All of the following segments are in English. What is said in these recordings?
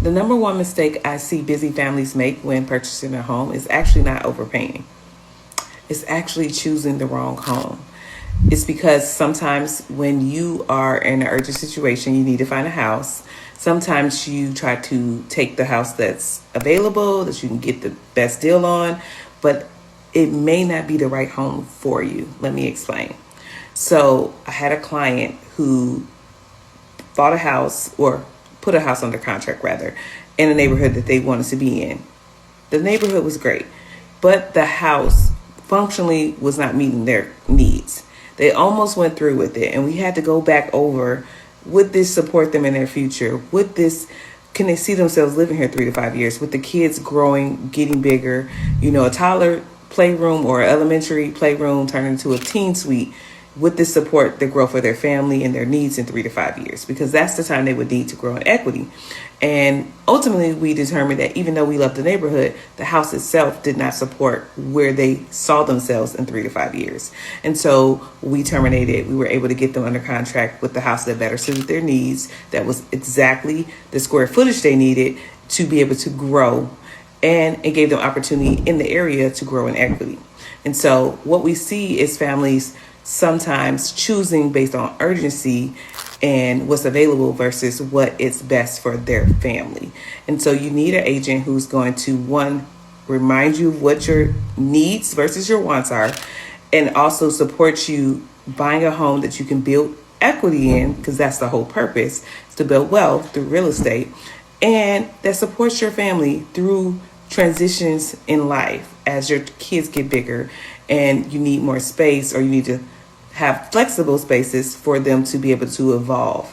The number one mistake I see busy families make when purchasing a home is actually not overpaying. It's actually choosing the wrong home. It's because sometimes when you are in an urgent situation, you need to find a house. Sometimes you try to take the house that's available, that you can get the best deal on, but it may not be the right home for you. Let me explain. So I had a client who bought a house, or put a house under contract rather, in a neighborhood that they wanted to be in. The neighborhood was great, but the house functionally was not meeting their needs. They almost went through with it, and we had to go back over, would this support them in their future? Would this, can they see themselves living here 3 to 5 years with the kids growing, getting bigger, a toddler playroom or elementary playroom turning into a teen suite? Would this support the growth of their family and their needs in 3 to 5 years? Because that's the time they would need to grow in equity. And ultimately, we determined that even though we loved the neighborhood, the house itself did not support where they saw themselves in 3 to 5 years. And so we terminated. We were able to get them under contract with the house that better suited their needs, that was exactly the square footage they needed to be able to grow. And it gave them opportunity in the area to grow in equity. And so what we see is families sometimes choosing based on urgency and what's available versus what is best for their family. And so you need an agent who's going to, one, remind you of what your needs versus your wants are, and also support you buying a home that you can build equity in, because that's the whole purpose, is to build wealth through real estate, and that supports your family through transitions in life as your kids get bigger and you need more space, or you need to have flexible spaces for them to be able to evolve.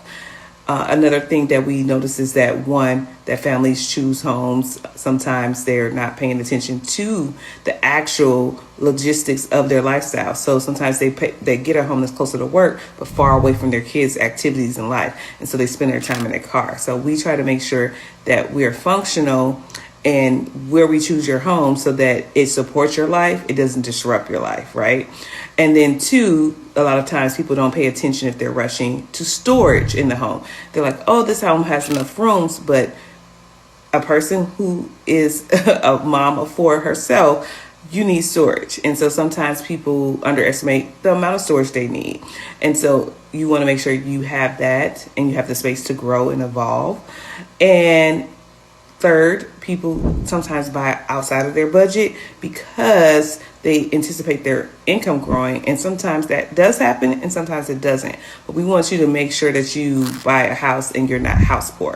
Another thing that we notice is that, one, that families choose homes. Sometimes they're not paying attention to the actual logistics of their lifestyle. So sometimes they get a home that's closer to work, but far away from their kids' activities in life. And so they spend their time in their car. So we try to make sure that we're functional and where we choose your home so that it supports your life, it doesn't disrupt your life, right? And then two, a lot of times people don't pay attention if they're rushing to storage in the home. They're like, oh, this home has enough rooms, but a person who is a mom of 4 herself, you need storage. And so sometimes people underestimate the amount of storage they need. And so you want to make sure you have that and you have the space to grow and evolve. And third, people sometimes buy outside of their budget because they anticipate their income growing. And sometimes that does happen and sometimes it doesn't. But we want you to make sure that you buy a house and you're not house poor.